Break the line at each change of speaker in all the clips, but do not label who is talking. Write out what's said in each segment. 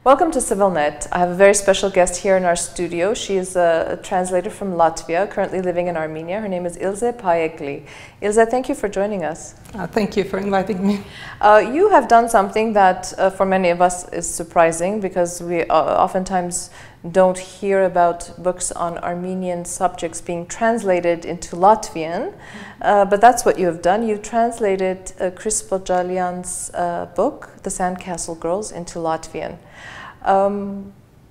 Welcome to CivilNet. I have a very special guest here in our studio. She is a translator from Latvia, currently living in Armenia. Her name is Ilze Paegli. Ilze, thank you for joining us.
Thank you for inviting me.
You have done something that for many of us is surprising, because we oftentimes don't hear about books on Armenian subjects being translated into Latvian, but that's what you have done. You've translated Chris Bohjalian's book, The Sandcastle Girls, into Latvian.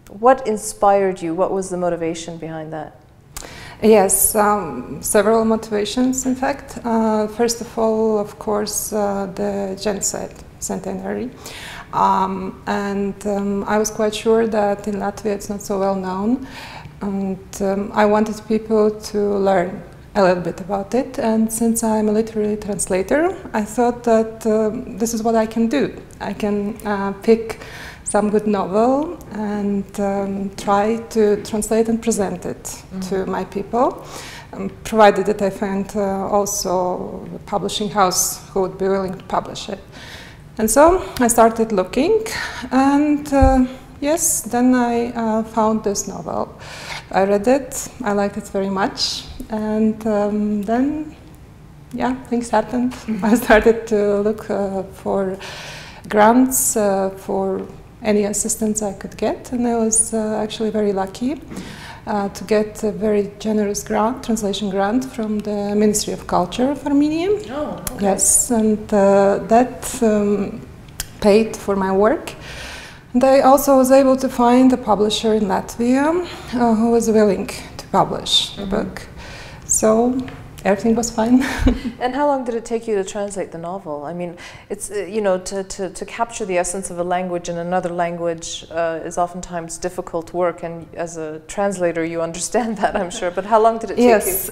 What inspired you? What was the motivation behind that?
Yes, several motivations, in fact. First of all, of course, the genocide centenary. I was quite sure that in Latvia it's not so well known, and I wanted people to learn a little bit about it. And since I'm a literary translator, I thought that this is what I can do. I can pick some good novel and try to translate and present it to my people, provided that I find also a publishing house who would be willing to publish it. And so I started looking, and yes, then I found this novel. I read it, I liked it very much, and then, yeah, things happened. I started to look for grants, for any assistance I could get, and I was actually very lucky to get a very generous grant, translation grant from the Ministry of Culture of Armenia.
Oh, okay.
Yes, and that paid for my work. And I also was able to find a publisher in Latvia who was willing to publish the book. So everything was fine.
And how long did it take you to translate the novel? I mean, it's, you know, to capture the essence of a language in another language is oftentimes difficult work, and as a translator you understand that, I'm sure. But how long did it take you?
Yes,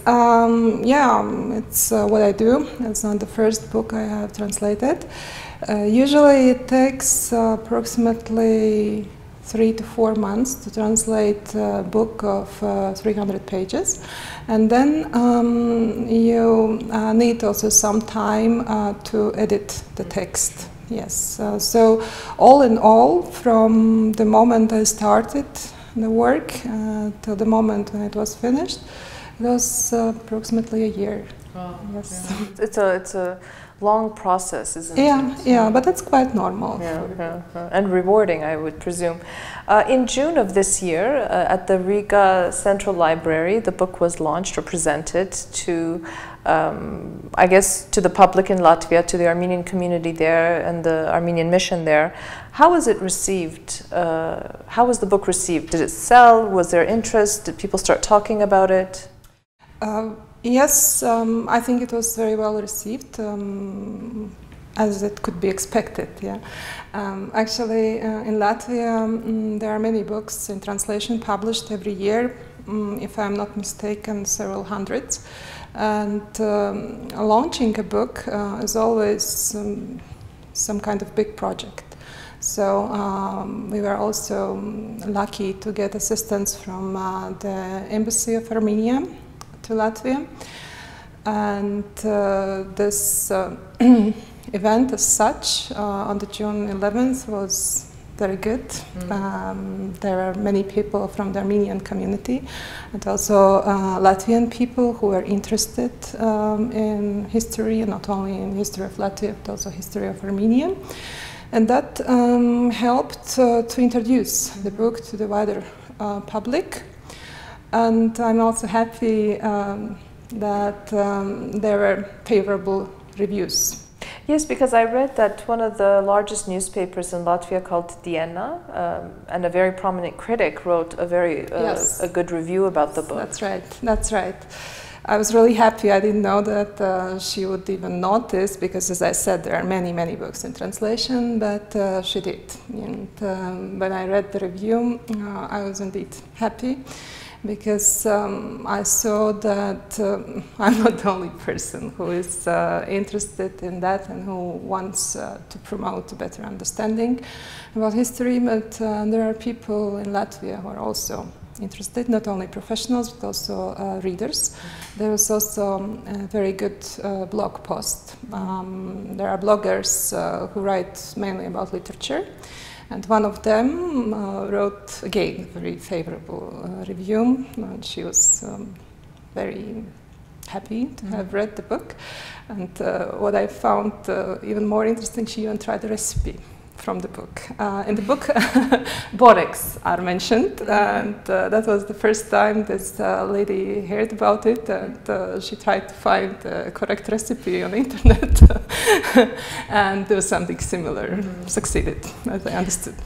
yeah, it's what I do. It's not the first book I have translated. Usually it takes approximately 3 to 4 months to translate a book of 300 pages, and then you need also some time to edit the text. Yes, so all in all, from the moment I started the work till the moment when it was finished, it was approximately a year.
Wow.
Yes.
Yeah. It's a long process, isn't it?
Yeah, but that's quite normal.
Yeah. And rewarding, I would presume. In June of this year, at the Riga Central Library, the book was launched or presented to, I guess, to the public in Latvia, to the Armenian community there and the Armenian mission there. How was it received? How was the book received? Did it sell? Was there interest? Did people start talking about it?
Yes, I think it was very well received, as it could be expected. Yeah, actually, in Latvia, there are many books in translation published every year. If I'm not mistaken, several hundreds. And launching a book is always some kind of big project. So we were also lucky to get assistance from the Embassy of Armenia to Latvia, and this event as such on the June 11th was very good. There are many people from the Armenian community and also Latvian people who are interested in history, and not only in history of Latvia but also history of Armenia, and that helped to introduce the book to the wider public. And I'm also happy that there were favorable reviews.
Yes, because I read that one of the largest newspapers in Latvia, called Diena, and a very prominent critic, wrote a very a good review about the book.
That's right. That's right. I was really happy. I didn't know that she would even notice, because, as I said, there are many books in translation, but she did. And when I read the review, I was indeed happy, because I saw that I'm not the only person who is interested in that and who wants to promote a better understanding about history, but there are people in Latvia who are also interested, not only professionals but also readers. There was also a very good blog post. There are bloggers who write mainly about literature, And one of them wrote, again, a very favorable review. She was very happy to have read the book. And what I found even more interesting, she even tried the recipe from the book. In the book, borax are mentioned, and that was the first time this lady heard about it, and she tried to find the correct recipe on the internet, and there was something similar, succeeded, as I understood.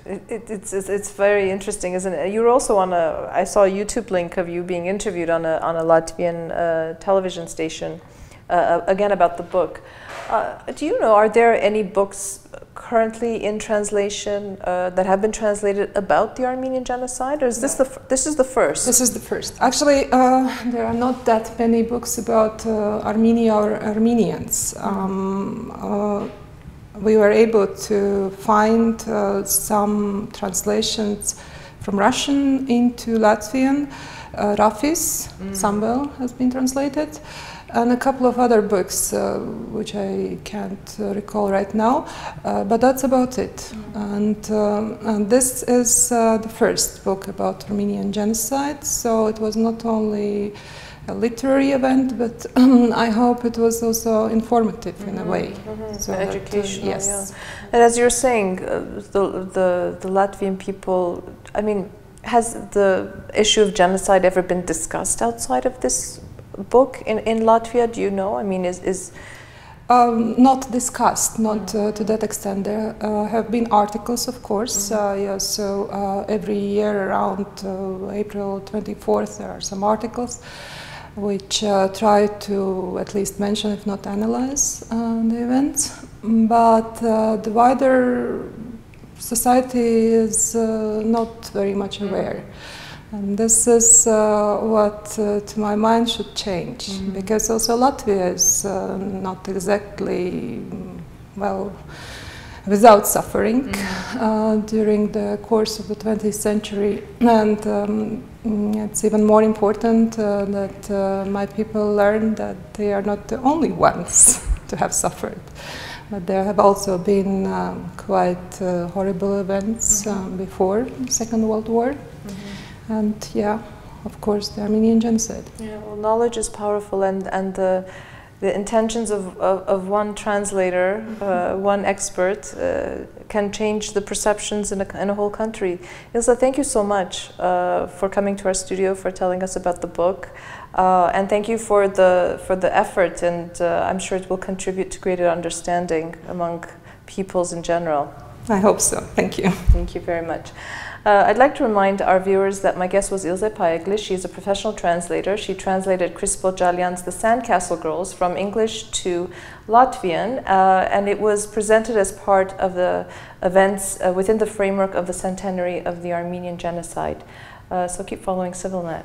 It's very interesting, isn't it? You were also on I saw a YouTube link of you being interviewed on a Latvian television station, again about the book. Do you know, are there any books currently in translation that have been translated about the Armenian genocide, or is this this is the first?
This is the first. Actually, there are not that many books about Armenia or Armenians. We were able to find some translations from Russian into Latvian. Rafis, Samvel has been translated, and a couple of other books which I can't recall right now, but that's about it. And this is the first book about Armenian genocide, so it was not only a literary event, but I hope it was also informative in a way.
So educational, yes. Yeah. And as you're saying, the Latvian people, I mean, has the issue of genocide ever been discussed outside of this book in Latvia? Do you know? I mean, is
not discussed, not to that extent. There have been articles, of course. Yeah, so every year around April 24th, there are some articles which try to at least mention, if not analyze, the events. But the wider society is not very much aware. And this is what, to my mind, should change, because also Latvia is not exactly, well, without suffering during the course of the 20th century. And it's even more important that my people learn that they are not the only ones to have suffered. But there have also been quite horrible events before the Second World War. And yeah, of course, the Armenian Genocide.
Yeah, well, knowledge is powerful, and the intentions of one translator, one expert, can change the perceptions in a whole country. Ilze, thank you so much for coming to our studio, for telling us about the book, and thank you for the effort, and I'm sure it will contribute to greater understanding among peoples in general.
I hope so. Thank you.
Thank you very much. I'd like to remind our viewers that my guest was Ilze Paegli. She's a professional translator. She translated Chris Bohjalian's The Sandcastle Girls from English to Latvian, and it was presented as part of the events within the framework of the centenary of the Armenian Genocide. So keep following CivilNet.